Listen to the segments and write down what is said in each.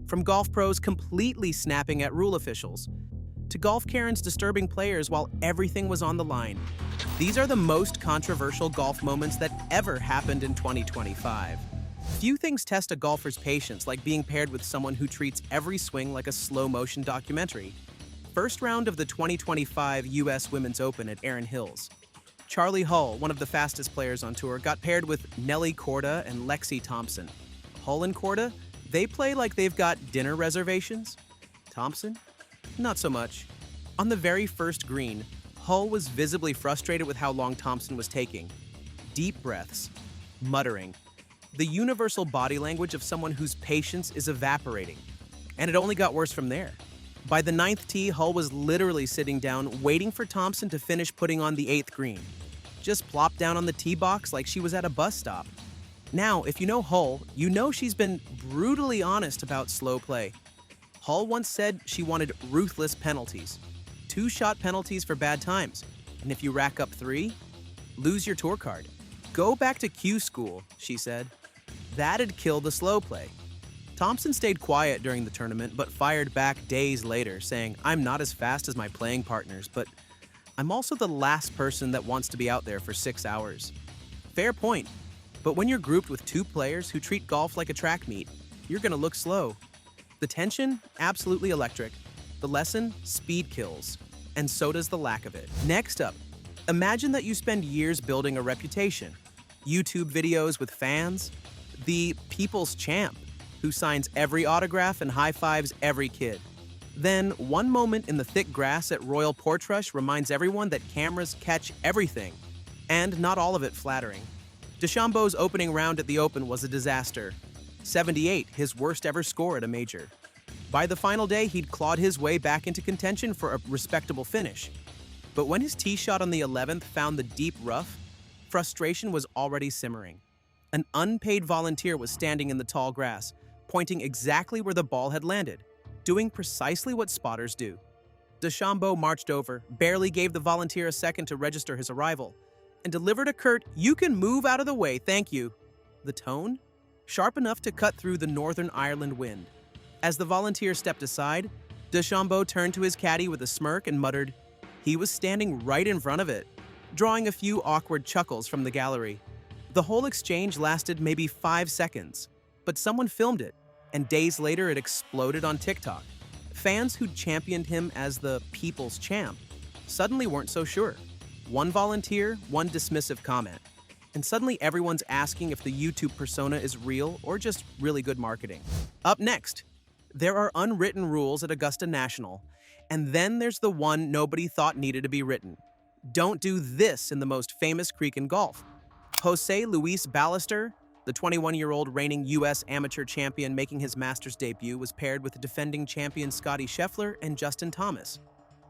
From golf pros completely snapping at rule officials, to golf Karens disturbing players while everything was on the line. These are the most controversial golf moments that ever happened in 2025. Few things test a golfer's patience like being paired with someone who treats every swing like a slow-motion documentary. First round of the 2025 U.S. Women's Open at Erin Hills. Charlie Hull, one of the fastest players on tour, got paired with Nelly Korda and Lexi Thompson. Hull and Korda, they play like they've got dinner reservations. Thompson? Not so much. On the very first green, Hull was visibly frustrated with how long Thompson was taking. Deep breaths, muttering. The universal body language of someone whose patience is evaporating. And it only got worse from there. By the 9th tee, Hull was literally sitting down, waiting for Thompson to finish putting on the 8th green. Just plopped down on the tee box like she was at a bus stop. Now, if you know Hull, you know she's been brutally honest about slow play. Hull once said she wanted ruthless penalties. 2-shot penalties for bad times. And if you rack up 3, lose your tour card. Go back to Q school, she said. That'd kill the slow play. Thompson stayed quiet during the tournament, but fired back days later, saying, "I'm not as fast as my playing partners, but I'm also the last person that wants to be out there for 6 hours." Fair point. But when you're grouped with 2 players who treat golf like a track meet, you're gonna look slow. The tension? Absolutely electric. The lesson? Speed kills. And so does the lack of it. Next up, imagine that you spend years building a reputation. YouTube videos with fans. The people's champ, who signs every autograph and high-fives every kid. Then, one moment in the thick grass at Royal Portrush reminds everyone that cameras catch everything, and not all of it flattering. DeChambeau's opening round at the Open was a disaster. 78, his worst ever score at a major. By the final day, he'd clawed his way back into contention for a respectable finish. But when his tee shot on the 11th found the deep rough, frustration was already simmering. An unpaid volunteer was standing in the tall grass, pointing exactly where the ball had landed, doing precisely what spotters do. DeChambeau marched over, barely gave the volunteer a second to register his arrival, and delivered a curt, "You can move out of the way, thank you." The tone? Sharp enough to cut through the Northern Ireland wind. As the volunteer stepped aside, DeChambeau turned to his caddy with a smirk and muttered, he was standing right in front of it, drawing a few awkward chuckles from the gallery. The whole exchange lasted maybe 5 seconds, but someone filmed it, and days later it exploded on TikTok. Fans who'd championed him as the people's champ suddenly weren't so sure. One volunteer, one dismissive comment. And suddenly everyone's asking if the YouTube persona is real or just really good marketing. Up next, there are unwritten rules at Augusta National, and then there's the one nobody thought needed to be written. Don't do this in the most famous creek in golf. Jose Luis Ballester, the 21-year-old reigning U.S. amateur champion making his Masters debut, was paired with defending champion Scottie Scheffler and Justin Thomas.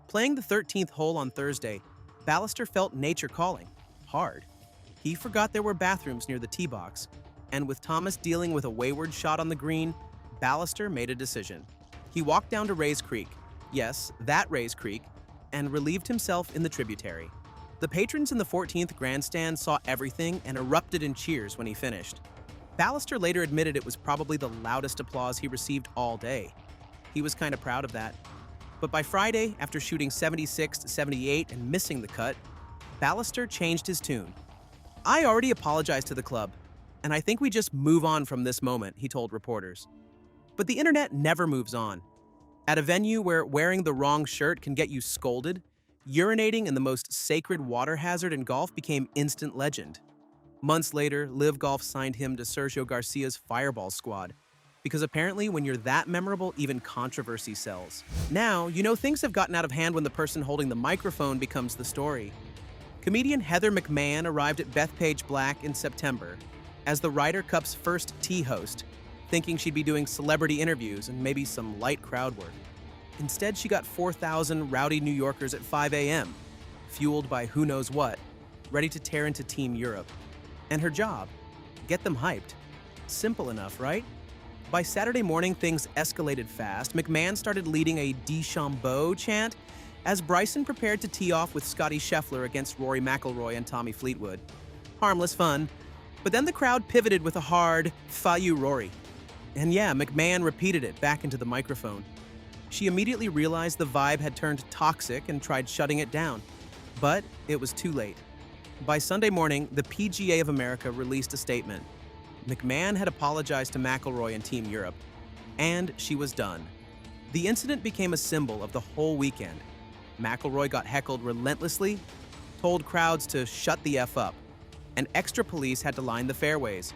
Playing the 13th hole on Thursday, Ballester felt nature calling, hard. He forgot there were bathrooms near the tee box, and with Thomas dealing with a wayward shot on the green, Ballester made a decision. He walked down to Rays Creek, yes, that Rays Creek, and relieved himself in the tributary. The patrons in the 14th grandstand saw everything and erupted in cheers when he finished. Ballester later admitted it was probably the loudest applause he received all day. He was kind of proud of that. But by Friday, after shooting 76 to 78 and missing the cut, Ballester changed his tune. "I already apologized to the club, and I think we just move on from this moment," he told reporters. But the internet never moves on. At a venue where wearing the wrong shirt can get you scolded, urinating in the most sacred water hazard in golf became instant legend. Months later, Live Golf signed him to Sergio Garcia's Fireball squad, because apparently when you're that memorable, even controversy sells. Now, you know things have gotten out of hand when the person holding the microphone becomes the story. Comedian Heather McMahon arrived at Bethpage Black in September as the Ryder Cup's first tea host, thinking she'd be doing celebrity interviews and maybe some light crowd work. Instead, she got 4,000 rowdy New Yorkers at 5 a.m., fueled by who knows what, ready to tear into Team Europe. And her job? Get them hyped. Simple enough, right? By Saturday morning, things escalated fast. McMahon started leading a DeChambeau chant as Bryson prepared to tee off with Scottie Scheffler against Rory McIlroy and Tommy Fleetwood. Harmless fun. But then the crowd pivoted with a hard, "Fa you, Rory." And yeah, McMahon repeated it back into the microphone. She immediately realized the vibe had turned toxic and tried shutting it down. But it was too late. By Sunday morning, the PGA of America released a statement. McMahon had apologized to McIlroy and Team Europe, and she was done. The incident became a symbol of the whole weekend. McIlroy got heckled relentlessly, told crowds to shut the F up, and extra police had to line the fairways.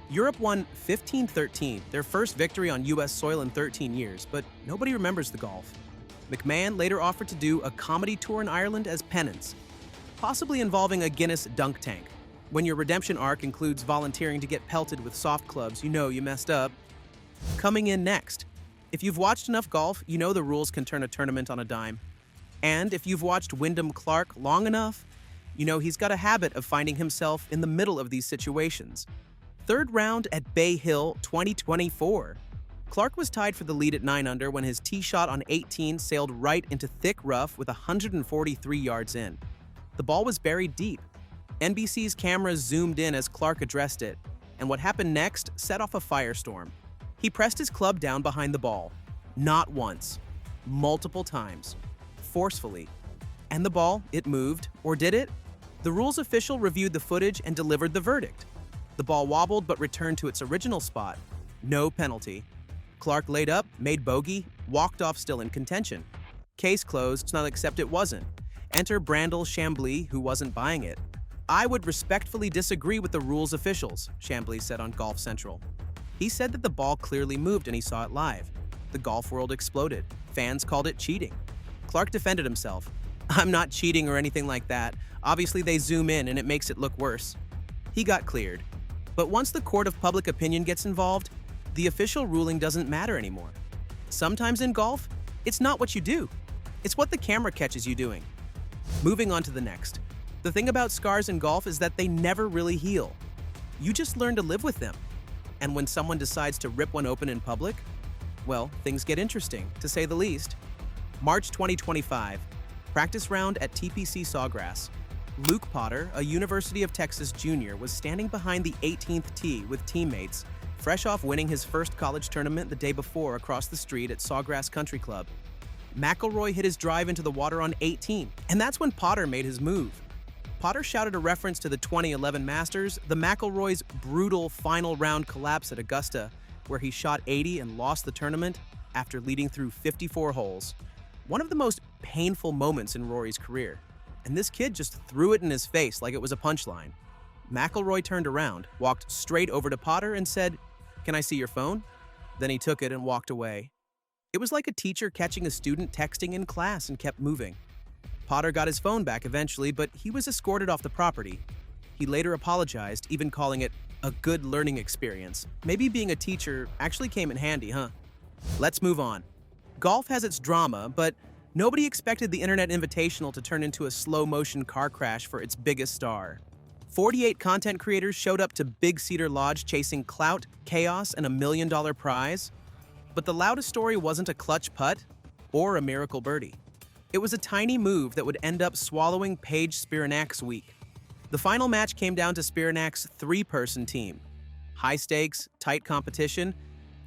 Europe won 15-13, their first victory on U.S. soil in 13 years, but nobody remembers the golf. McMahon later offered to do a comedy tour in Ireland as penance, possibly involving a Guinness dunk tank. When your redemption arc includes volunteering to get pelted with soft clubs, you know you messed up. Coming in next. If you've watched enough golf, you know the rules can turn a tournament on a dime. And if you've watched Clarck long enough, you know he's got a habit of finding himself in the middle of these situations. Third round at Bay Hill 2024. Clarck was tied for the lead at 9 under when his tee shot on 18 sailed right into thick rough with 143 yards in. The ball was buried deep. NBC's cameras zoomed in as Clarck addressed it, and what happened next set off a firestorm. He pressed his club down behind the ball. Not once, multiple times, forcefully. And the ball, it moved, or did it? The rules official reviewed the footage and delivered the verdict. The ball wobbled but returned to its original spot. No penalty. Clarck laid up, made bogey, walked off still in contention. Case closed, not except it wasn't. Enter Brandel Chambly, who wasn't buying it. I would respectfully disagree with the rules officials, Chambly said on Golf Central. He said that the ball clearly moved and he saw it live. The golf world exploded. Fans called it cheating. Clarck defended himself. I'm not cheating or anything like that. Obviously they zoom in and it makes it look worse. He got cleared. But once the court of public opinion gets involved, the official ruling doesn't matter anymore. Sometimes in golf, it's not what you do. It's what the camera catches you doing. Moving on to the next. The thing about scars in golf is that they never really heal. You just learn to live with them. And when someone decides to rip one open in public, well, things get interesting, to say the least. March 2025, practice round at TPC Sawgrass. Luke Potter, a University of Texas junior, was standing behind the 18th tee with teammates, fresh off winning his first college tournament the day before across the street at Sawgrass Country Club. McIlroy hit his drive into the water on 18, and that's when Potter made his move. Potter shouted a reference to the 2011 Masters, the McIlroy's brutal final round collapse at Augusta, where he shot 80 and lost the tournament after leading through 54 holes. One of the most painful moments in Rory's career. And this kid just threw it in his face like it was a punchline. McIlroy turned around, walked straight over to Potter and said, "Can I see your phone?" Then he took it and walked away. It was like a teacher catching a student texting in class and kept moving. Potter got his phone back eventually, but he was escorted off the property. He later apologized, even calling it a good learning experience. Maybe being a teacher actually came in handy, huh? Let's move on. Golf has its drama, but nobody expected the Internet Invitational to turn into a slow-motion car crash for its biggest star. 48 content creators showed up to Big Cedar Lodge chasing clout, chaos, and $1 million prize. But the loudest story wasn't a clutch putt or a miracle birdie. It was a tiny move that would end up swallowing Paige Spiranak's week. The final match came down to Spiranak's 3-person team. High stakes, tight competition,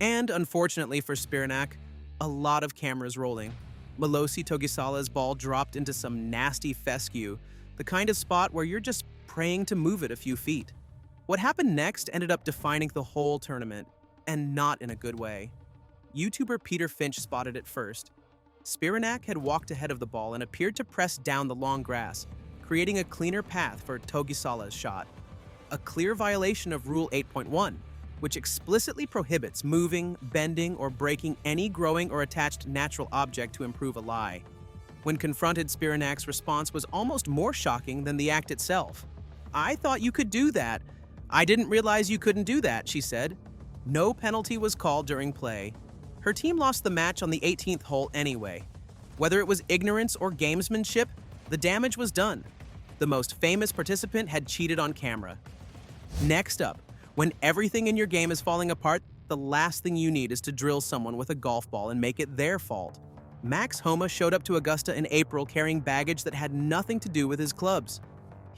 and unfortunately for Spiranak, a lot of cameras rolling. Milosi Togisala's ball dropped into some nasty fescue, the kind of spot where you're just praying to move it a few feet. What happened next ended up defining the whole tournament, and not in a good way. YouTuber Peter Finch spotted it first. Spiranak had walked ahead of the ball and appeared to press down the long grass, creating a cleaner path for Togisala's shot. A clear violation of Rule 8.1, which explicitly prohibits moving, bending, or breaking any growing or attached natural object to improve a lie. When confronted, Spiranak's response was almost more shocking than the act itself. "I thought you could do that. I didn't realize you couldn't do that," she said. No penalty was called during play. Her team lost the match on the 18th hole anyway. Whether it was ignorance or gamesmanship, the damage was done. The most famous participant had cheated on camera. Next up, when everything in your game is falling apart, the last thing you need is to drill someone with a golf ball and make it their fault. Max Homa showed up to Augusta in April carrying baggage that had nothing to do with his clubs.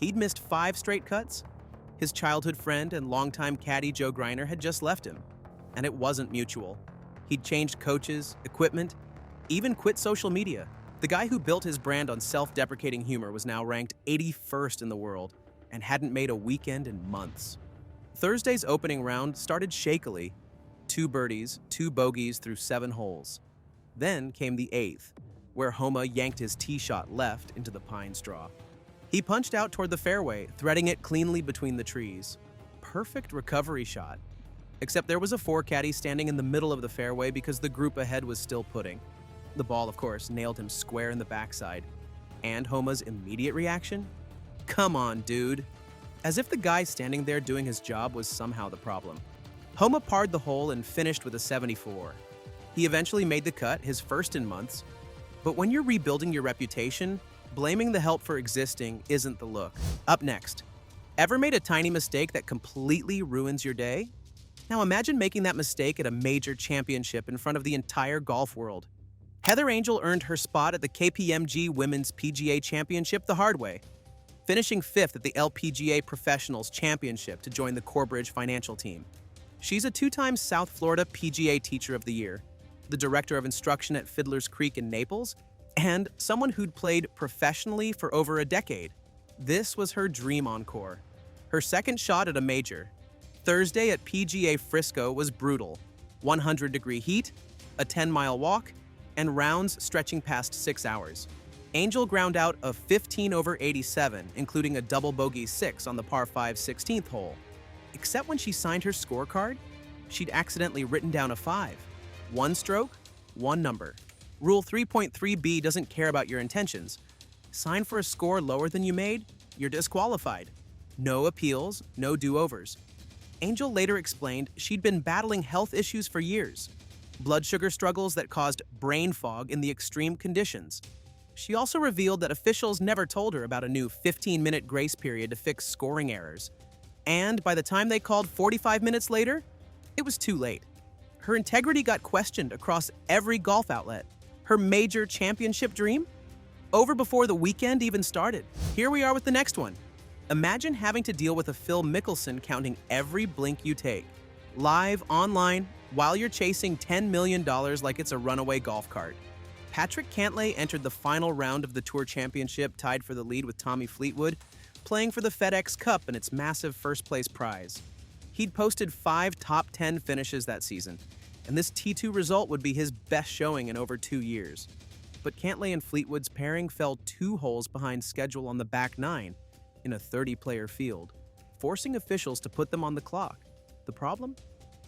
He'd missed 5 straight cuts. His childhood friend and longtime caddy Joe Greiner had just left him. and it wasn't mutual. He'd changed coaches, equipment, even quit social media. The guy who built his brand on self-deprecating humor was now ranked 81st in the world and hadn't made a weekend in months. Thursday's opening round started shakily. 2 birdies, 2 bogeys through 7 holes. Then came the 8th, where Homa yanked his tee shot left into the pine straw. He punched out toward the fairway, threading it cleanly between the trees. Perfect recovery shot. Except there was a 4 caddy standing in the middle of the fairway because the group ahead was still putting. The ball, of course, nailed him square in the backside. And Homa's immediate reaction? Come on, dude. As if the guy standing there doing his job was somehow the problem. Homa parred the hole and finished with a 74. He eventually made the cut, his first in months. But when you're rebuilding your reputation, blaming the help for existing isn't the look. Up next, ever made a tiny mistake that completely ruins your day? Now imagine making that mistake at a major championship in front of the entire golf world. Heather Angel earned her spot at the KPMG Women's PGA Championship the hard way, finishing 5th at the LPGA Professionals Championship to join the Corebridge financial team. She's a 2-time South Florida PGA Teacher of the Year, the Director of Instruction at Fiddler's Creek in Naples, and someone who'd played professionally for over a decade. This was her dream encore. Her second shot at a major. Thursday at PGA Frisco was brutal. 100-degree heat, a 10-mile walk, and rounds stretching past 6 hours. Angel ground out a 15 over 87, including a double bogey 6 on the par 5 16th hole. Except when she signed her scorecard, she'd accidentally written down a 5. 1 stroke, 1 number. Rule 3.3b doesn't care about your intentions. Sign for a score lower than you made, you're disqualified. No appeals, no do-overs. Angel later explained she'd been battling health issues for years. Blood sugar struggles that caused brain fog in the extreme conditions. She also revealed that officials never told her about a new 15-minute grace period to fix scoring errors. And by the time they called 45 minutes later, it was too late. Her integrity got questioned across every golf outlet. Her major championship dream? Over before the weekend even started. Here we are with the next one. Imagine having to deal with a Phil Mickelson counting every blink you take. Live, online, while you're chasing $10 million like it's a runaway golf cart. Patrick Cantlay entered the final round of the Tour Championship tied for the lead with Tommy Fleetwood, playing for the FedEx Cup and its massive first-place prize. He'd posted 5 top 10 finishes that season, and this T2 result would be his best showing in over 2 years. But Cantlay and Fleetwood's pairing fell 2 holes behind schedule on the back 9 in a 30-player field, forcing officials to put them on the clock. The problem?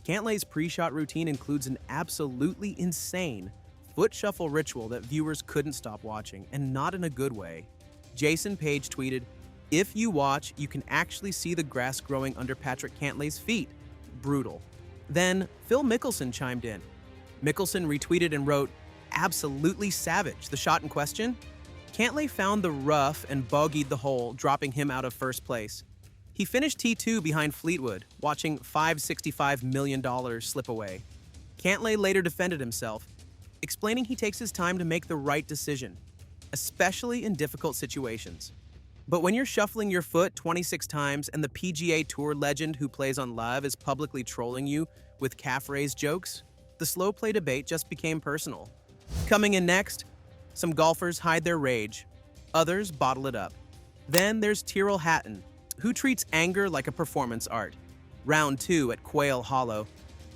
Cantlay's pre-shot routine includes an absolutely insane foot shuffle ritual that viewers couldn't stop watching, and not in a good way. Jason Page tweeted, "If you watch, you can actually see the grass growing under Patrick Cantlay's feet. Brutal." Then Phil Mickelson chimed in. Mickelson retweeted and wrote, "Absolutely savage, the shot in question." Cantlay found the rough and bogeyed the hole, dropping him out of first place. He finished T2 behind Fleetwood, watching $565 million slip away. Cantlay later defended himself, explaining he takes his time to make the right decision, especially in difficult situations. But when you're shuffling your foot 26 times and the PGA Tour legend who plays on Live is publicly trolling you with calf raise jokes, the slow play debate just became personal. Coming in next, some golfers hide their rage, others bottle it up. Then there's Tyrrell Hatton, who treats anger like a performance art. Round 2 at Quail Hollow,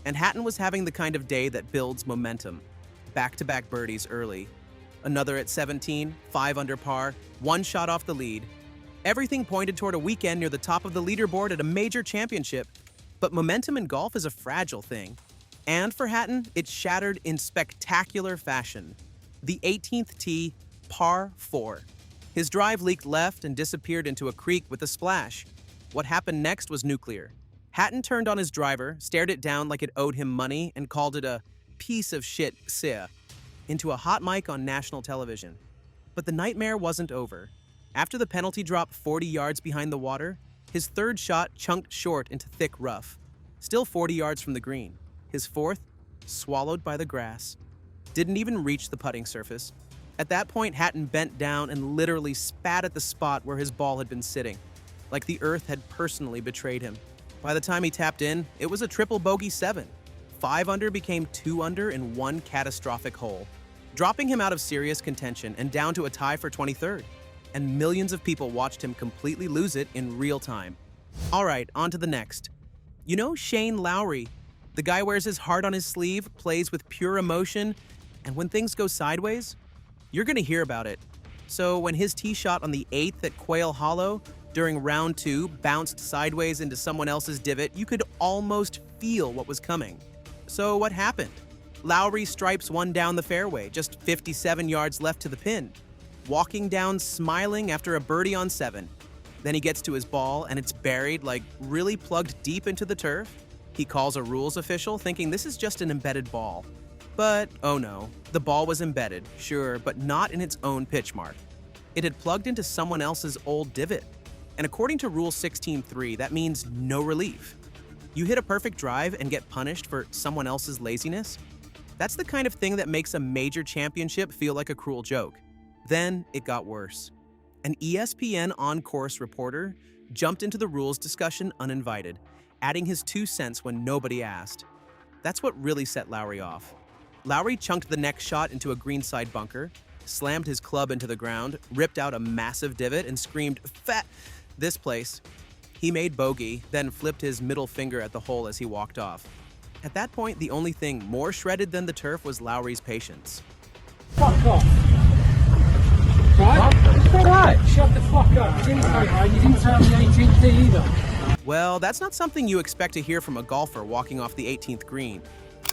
and Hatton was having the kind of day that builds momentum. Back-to-back birdies early. Another at 17, 5 under par, 1 shot off the lead. Everything pointed toward a weekend near the top of the leaderboard at a major championship. But momentum in golf is a fragile thing. And for Hatton, it shattered in spectacular fashion. The 18th tee, par 4. His drive leaked left and disappeared into a creek with a splash. What happened next was nuclear. Hatton turned on his driver, stared it down like it owed him money, and called it a piece of shit into a hot mic on national television. But the nightmare wasn't over. After the penalty drop 40 yards behind the water, his third shot chunked short into thick rough, still 40 yards from the green. His fourth, swallowed by the grass, didn't even reach the putting surface. At that point, Hatton bent down and literally spat at the spot where his ball had been sitting, like the earth had personally betrayed him. By the time he tapped in, it was a triple bogey 7, 5 under became 2 under in one catastrophic hole, dropping him out of serious contention and down to a tie for 23rd. And millions of people watched him completely lose it in real time. All right, on to the next. You know Shane Lowry? The guy wears his heart on his sleeve, plays with pure emotion, and when things go sideways, you're gonna hear about it. So when his tee shot on the 8th at Quail Hollow during round 2 bounced sideways into someone else's divot, you could almost feel what was coming. So what happened? Lowry stripes one down the fairway, just 57 yards left to the pin, walking down smiling after a birdie on 7. Then he gets to his ball and it's buried, like really plugged deep into the turf. He calls a rules official thinking this is just an embedded ball. But oh no, the ball was embedded, sure, but not in its own pitch mark. It had plugged into someone else's old divot. And according to Rule 16.3, that means no relief. You hit a perfect drive and get punished for someone else's laziness? That's the kind of thing that makes a major championship feel like a cruel joke. Then it got worse. An ESPN on-course reporter jumped into the rules discussion uninvited, adding his 2 cents when nobody asked. That's what really set Lowry off. Lowry chunked the next shot into a greenside bunker, slammed his club into the ground, ripped out a massive divot, and screamed, "Fat this place." He made bogey, then flipped his middle finger at the hole as he walked off. At that point, the only thing more shredded than the turf was Lowry's patience. Fuck off. Right? Shut the fuck up. You didn't turn the 18th tee either. Well, that's not something you expect to hear from a golfer walking off the 18th green.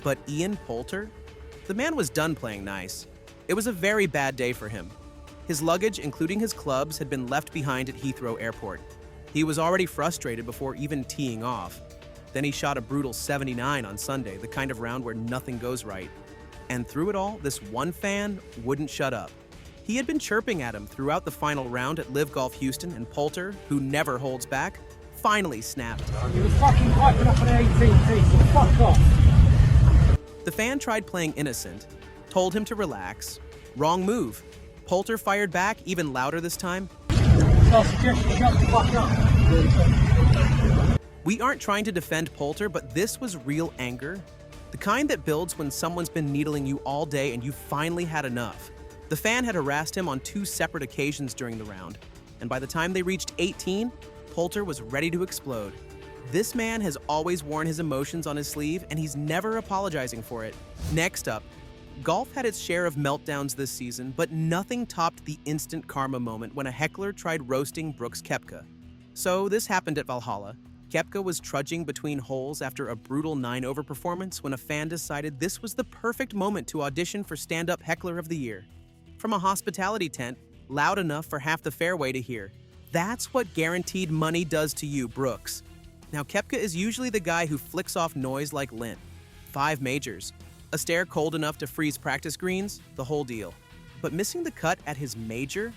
But Ian Poulter? The man was done playing nice. It was a very bad day for him. His luggage, including his clubs, had been left behind at Heathrow Airport. He was already frustrated before even teeing off. Then he shot a brutal 79 on Sunday, the kind of round where nothing goes right. And through it all, this one fan wouldn't shut up. He had been chirping at him throughout the final round at Live Golf Houston, and Poulter, who never holds back, finally snapped. You were fucking piping up an 18th tee, so fuck off. The fan tried playing innocent, told him to relax. Wrong move. Poulter fired back even louder this time. So I suggest you shut the fuck up. We aren't trying to defend Poulter, but this was real anger. The kind that builds when someone's been needling you all day and you finally had enough. The fan had harassed him on 2 separate occasions during the round, and by the time they reached 18, Poulter was ready to explode. This man has always worn his emotions on his sleeve, and he's never apologizing for it. Next up, golf had its share of meltdowns this season, but nothing topped the instant karma moment when a heckler tried roasting Brooks Koepka. So this happened at Valhalla. Koepka was trudging between holes after a brutal 9-over performance when a fan decided this was the perfect moment to audition for Stand-Up Heckler of the Year. From a hospitality tent, loud enough for half the fairway to hear. That's what guaranteed money does to you, Brooks. Now, Koepka is usually the guy who flicks off noise like lint. 5 majors. A stare cold enough to freeze practice greens, the whole deal. But missing the cut at his major?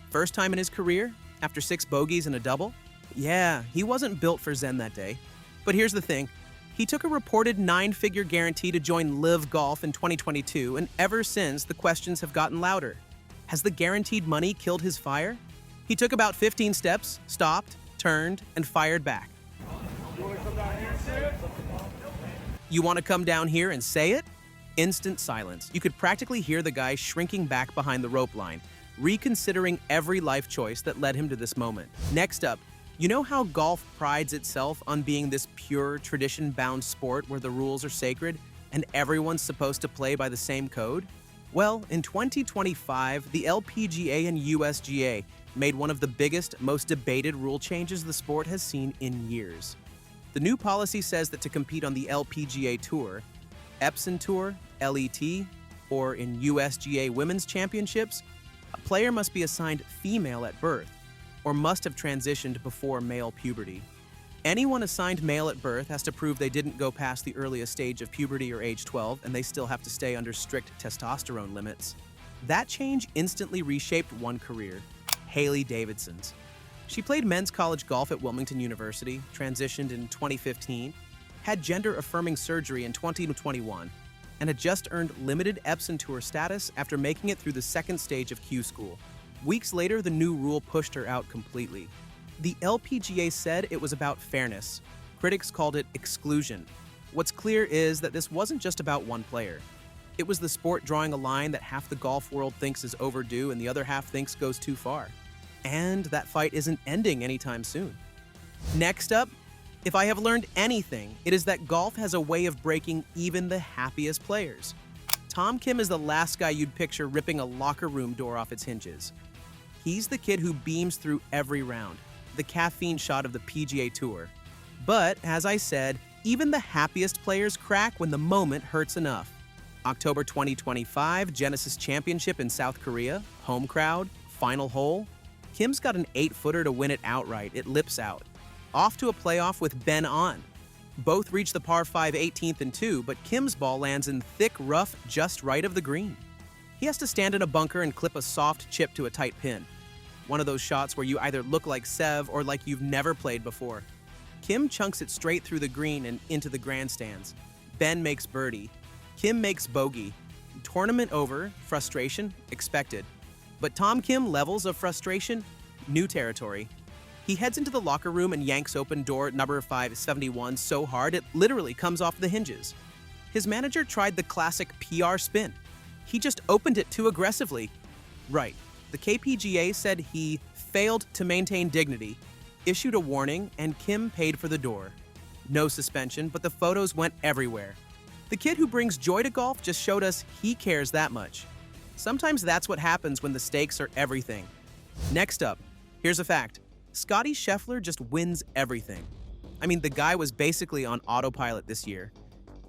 First time in his career? After 6 bogeys and a double? Yeah, he wasn't built for Zen that day. But here's the thing. He took a reported 9-figure guarantee to join Live Golf in 2022, and ever since, the questions have gotten louder. Has the guaranteed money killed his fire? He took about 15 steps, stopped, turned, and fired back. You want to come down here and say it? Instant silence. You could practically hear the guy shrinking back behind the rope line, reconsidering every life choice that led him to this moment. Next up, you know how golf prides itself on being this pure, tradition-bound sport where the rules are sacred and everyone's supposed to play by the same code? Well, in 2025, the LPGA and USGA made one of the biggest, most debated rule changes the sport has seen in years. The new policy says that to compete on the LPGA Tour, Epson Tour, LET, or in USGA Women's Championships, a player must be assigned female at birth or must have transitioned before male puberty. Anyone assigned male at birth has to prove they didn't go past the earliest stage of puberty or age 12, and they still have to stay under strict testosterone limits. That change instantly reshaped one career, Hailey Davidson's. She played men's college golf at Wilmington University, transitioned in 2015, had gender-affirming surgery in 2021, and had just earned limited Epson Tour status after making it through the 2nd stage of Q School. Weeks later, the new rule pushed her out completely. The LPGA said it was about fairness. Critics called it exclusion. What's clear is that this wasn't just about one player. It was the sport drawing a line that half the golf world thinks is overdue and the other half thinks goes too far. And that fight isn't ending anytime soon. Next up, if I have learned anything, it is that golf has a way of breaking even the happiest players. Tom Kim is the last guy you'd picture ripping a locker room door off its hinges. He's the kid who beams through every round, the caffeine shot of the PGA Tour. But, as I said, even the happiest players crack when the moment hurts enough. October 2025, Genesis Championship in South Korea, home crowd, final hole. Kim's got an 8-footer to win it outright. It lips out. Off to a playoff with Ben on. Both reach the par 5 18th and 2, but Kim's ball lands in thick rough just right of the green. He has to stand in a bunker and clip a soft chip to a tight pin. One of those shots where you either look like Sev or like you've never played before. Kim chunks it straight through the green and into the grandstands. Ben makes birdie. Kim makes bogey. Tournament over, frustration, expected. But Tom Kim levels of frustration, new territory. He heads into the locker room and yanks open door number 571 so hard it literally comes off the hinges. His manager tried the classic PR spin. He just opened it too aggressively. Right, the KPGA said he failed to maintain dignity, issued a warning, and Kim paid for the door. No suspension, but the photos went everywhere. The kid who brings joy to golf just showed us he cares that much. Sometimes that's what happens when the stakes are everything. Next up, here's a fact. Scottie Scheffler just wins everything. I mean, the guy was basically on autopilot this year.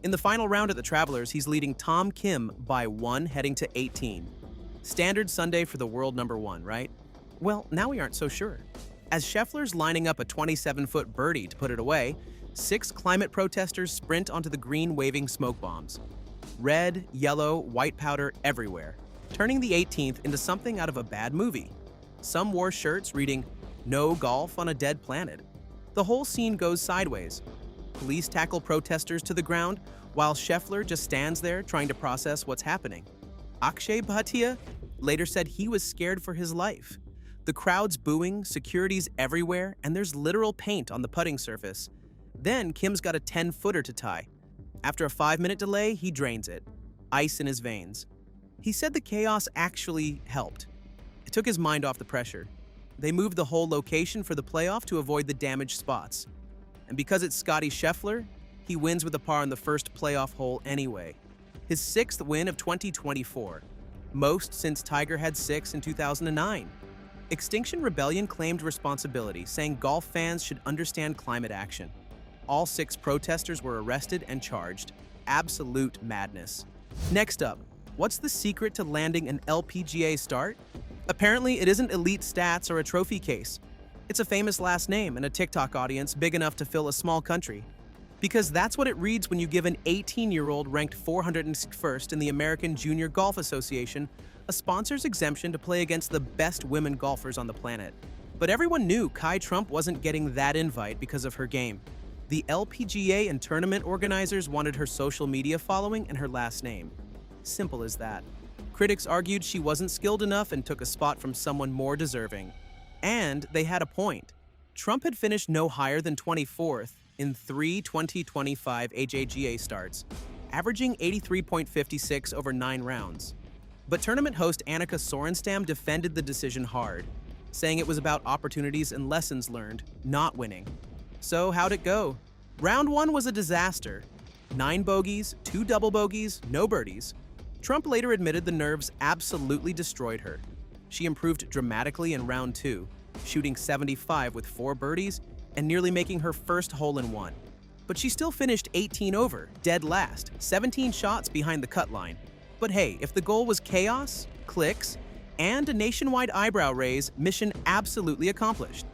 In the final round at the Travelers, he's leading Tom Kim by 1 heading to 18. Standard Sunday for the world number 1, right? Well, now we aren't so sure. As Scheffler's lining up a 27-foot birdie to put it away, 6 climate protesters sprint onto the green waving smoke bombs. Red, yellow, white powder everywhere, turning the 18th into something out of a bad movie. Some wore shirts reading, "No golf on a dead planet." The whole scene goes sideways. Police tackle protesters to the ground, while Scheffler just stands there trying to process what's happening. Akshay Bhatia later said he was scared for his life. The crowd's booing, security's everywhere, and there's literal paint on the putting surface. Then Kim's got a 10-footer to tie. After a 5-minute delay, he drains it. Ice in his veins. He said the chaos actually helped. It took his mind off the pressure. They moved the whole location for the playoff to avoid the damaged spots. And because it's Scottie Scheffler, he wins with a par on the first playoff hole anyway. His 6th win of 2024, most since Tiger had 6 in 2009. Extinction Rebellion claimed responsibility, saying golf fans should understand climate action. All 6 protesters were arrested and charged. Absolute madness. Next up, what's the secret to landing an LPGA start? Apparently, it isn't elite stats or a trophy case. It's a famous last name and a TikTok audience big enough to fill a small country. Because that's what it reads when you give an 18-year-old ranked 401st in the American Junior Golf Association a sponsor's exemption to play against the best women golfers on the planet. But everyone knew Kai Trump wasn't getting that invite because of her game. The LPGA and tournament organizers wanted her social media following and her last name. Simple as that. Critics argued she wasn't skilled enough and took a spot from someone more deserving. And they had a point. Trump had finished no higher than 24th in 3 2025 AJGA starts, averaging 83.56 over 9 rounds. But tournament host Annika Sorenstam defended the decision hard, saying it was about opportunities and lessons learned, not winning. So how'd it go? Round 1 was a disaster. 9 bogeys, 2 double bogeys, no birdies. Trump later admitted the nerves absolutely destroyed her. She improved dramatically in round 2, shooting 75 with 4 birdies and nearly making her first hole-in-one. But she still finished 18 over, dead last, 17 shots behind the cut line. But hey, if the goal was chaos, clicks, and a nationwide eyebrow raise, mission absolutely accomplished.